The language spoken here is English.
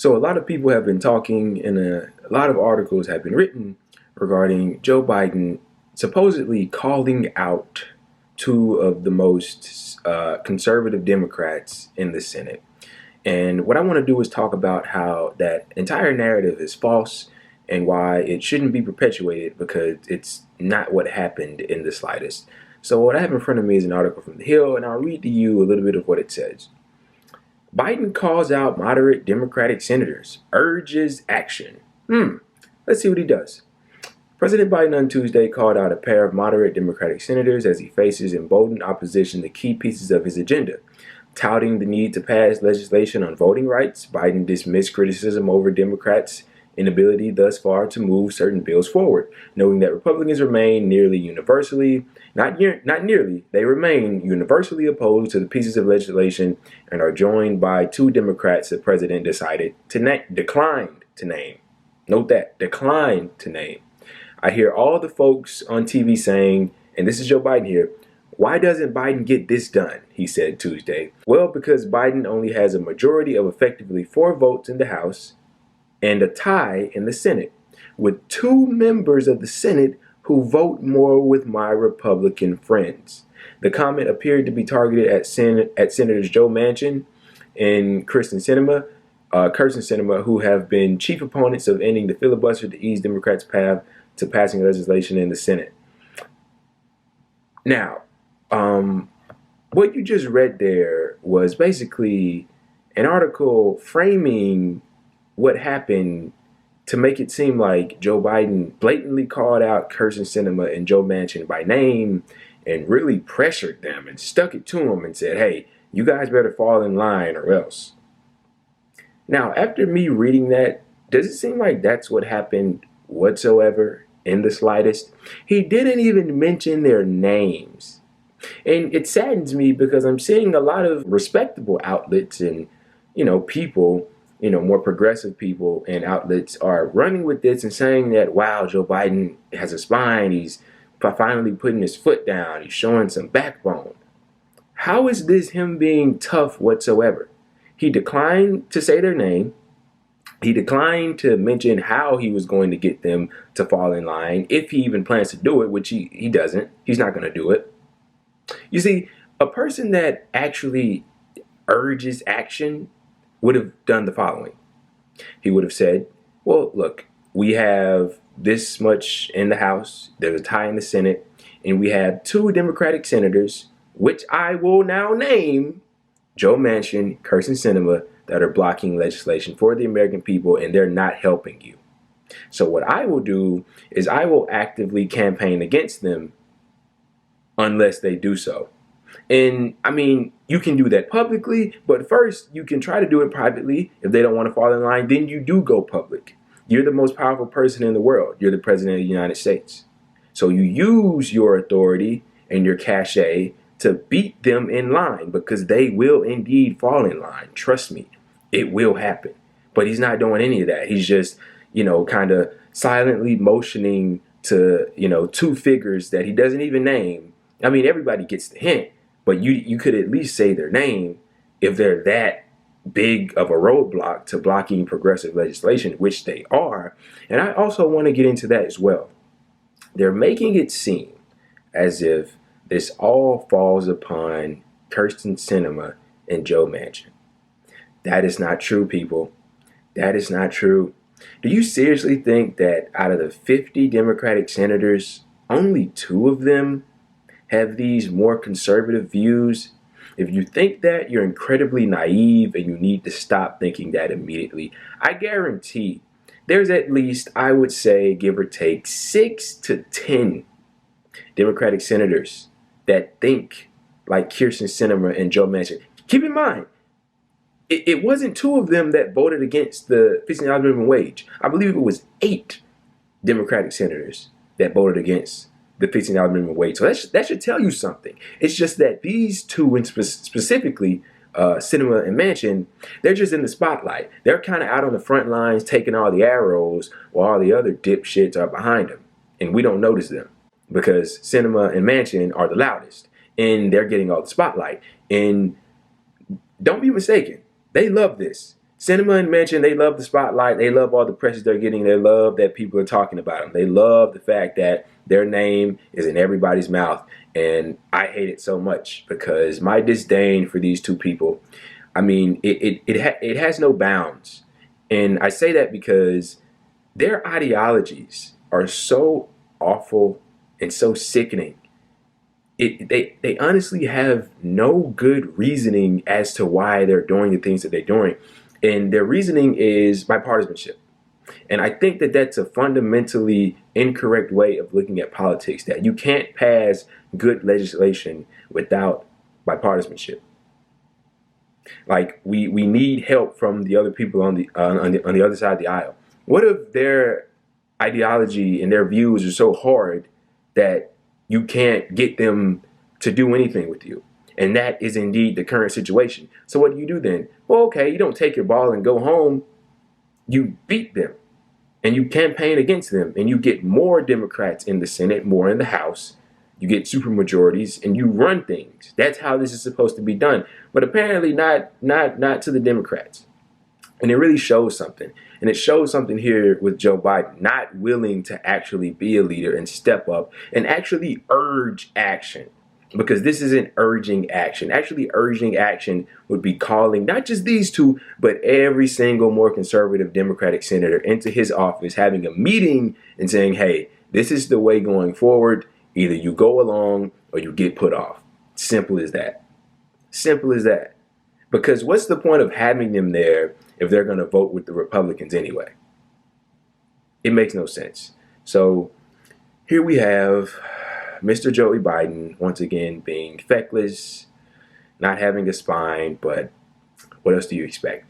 So a lot of people have been talking, and a lot of articles have been written regarding Joe Biden supposedly calling out two of the most conservative Democrats in the Senate. And what I want to do is talk about how that entire narrative is false and why it shouldn't be perpetuated, because it's not what happened in the slightest. So what I have in front of me is an article from The Hill, and I'll read to you a little bit of what it says. Biden calls out moderate Democratic senators, urges action. Let's see what he does. President Biden on Tuesday called out a pair of moderate Democratic senators as he faces emboldened opposition to key pieces of his agenda. Touting the need to pass legislation on voting rights, Biden dismissed criticism over Democrats' inability thus far to move certain bills forward, noting that Republicans remain they remain universally opposed to the pieces of legislation and are joined by two Democrats the president declined to name. Note that, declined to name. I hear all the folks on TV saying, and this is Joe Biden here, why doesn't Biden get this done? He said Tuesday. Well, because Biden only has a majority of effectively 4 votes in the House and a tie in the Senate, with 2 members of the Senate who vote more with my Republican friends. The comment appeared to be targeted at Senators Joe Manchin and Kyrsten Sinema, who have been chief opponents of ending the filibuster to ease Democrats' path to passing legislation in the Senate. Now, what you just read there was basically an article framing what happened to make it seem like Joe Biden blatantly called out Kyrsten Sinema and Joe Manchin by name and really pressured them and stuck it to them and said, hey, you guys better fall in line or else. Now, after me reading that, does it seem like that's what happened whatsoever in the slightest? He didn't even mention their names. And it saddens me because I'm seeing a lot of respectable outlets and, people, more progressive people and outlets are running with this and saying that, wow, Joe Biden has a spine. He's finally putting his foot down. He's showing some backbone. How is this him being tough whatsoever? He declined to say their name. He declined to mention how he was going to get them to fall in line, if he even plans to do it, which he doesn't. He's not going to do it. You see, a person that actually urges action would have done the following. He would have said, well, look, we have this much in the House, there's a tie in the Senate, and we have 2 Democratic senators, which I will now name, Joe Manchin, Kyrsten Sinema, that are blocking legislation for the American people, and they're not helping you. So what I will do is I will actively campaign against them unless they do so. And I mean, you can do that publicly, but first you can try to do it privately. If they don't want to fall in line, then you do go public. You're the most powerful person in the world. You're the president of the United States. So you use your authority and your cachet to beat them in line, because they will indeed fall in line. Trust me, it will happen. But he's not doing any of that. He's just, kind of silently motioning to, 2 figures that he doesn't even name. I mean, everybody gets the hint, but you could at least say their name if they're that big of a roadblock to blocking progressive legislation, which they are. And I also want to get into that as well. They're making it seem as if this all falls upon Kyrsten Sinema and Joe Manchin. That is not true, people. That is not true. Do you seriously think that out of the 50 Democratic senators, only 2 of them have these more conservative views? If you think that, you're incredibly naive and you need to stop thinking that immediately. I guarantee there's at least, I would say, give or take, 6 to 10 Democratic senators that think like Kyrsten Sinema and Joe Manchin. Keep in mind, it wasn't 2 of them that voted against the $15 minimum wage. I believe it was 8 Democratic senators that voted against the $15 minimum wage. So that should tell you something. It's just that these 2, and specifically Sinema and Manchin, they're just in the spotlight. They're kind of out on the front lines taking all the arrows while all the other dipshits are behind them. And we don't notice them because Sinema and Manchin are the loudest and they're getting all the spotlight. And don't be mistaken, they love this. Sinema and Manchin, they love the spotlight. They love all the press they're getting. They love that people are talking about them. They love the fact that their name is in everybody's mouth. And I hate it so much because my disdain for these two people, I mean, it has no bounds. And I say that because their ideologies are so awful and so sickening. They honestly have no good reasoning as to why they're doing the things that they're doing. And their reasoning is bipartisanship. And I think that that's a fundamentally incorrect way of looking at politics, that you can't pass good legislation without bipartisanship. Like we need help from the other people on the other side of the aisle. What if their ideology and their views are so hard that you can't get them to do anything with you? And that is indeed the current situation. So what do you do then? Well, okay, you don't take your ball and go home. You beat them and you campaign against them and you get more Democrats in the Senate, more in the House. You get super majorities and you run things. That's how this is supposed to be done. But apparently not to the Democrats. And it really shows something. And it shows something here with Joe Biden not willing to actually be a leader and step up and actually urge action. Because this isn't urging action. Actually urging action would be calling not just these two, but every single more conservative Democratic senator into his office, having a meeting and saying, hey, this is the way going forward. Either you go along or you get put off. Simple as that. Simple as that. Because what's the point of having them there if they're going to vote with the Republicans anyway? It makes no sense. So here we have Mr. Joey Biden, once again, being feckless, not having a spine, but what else do you expect?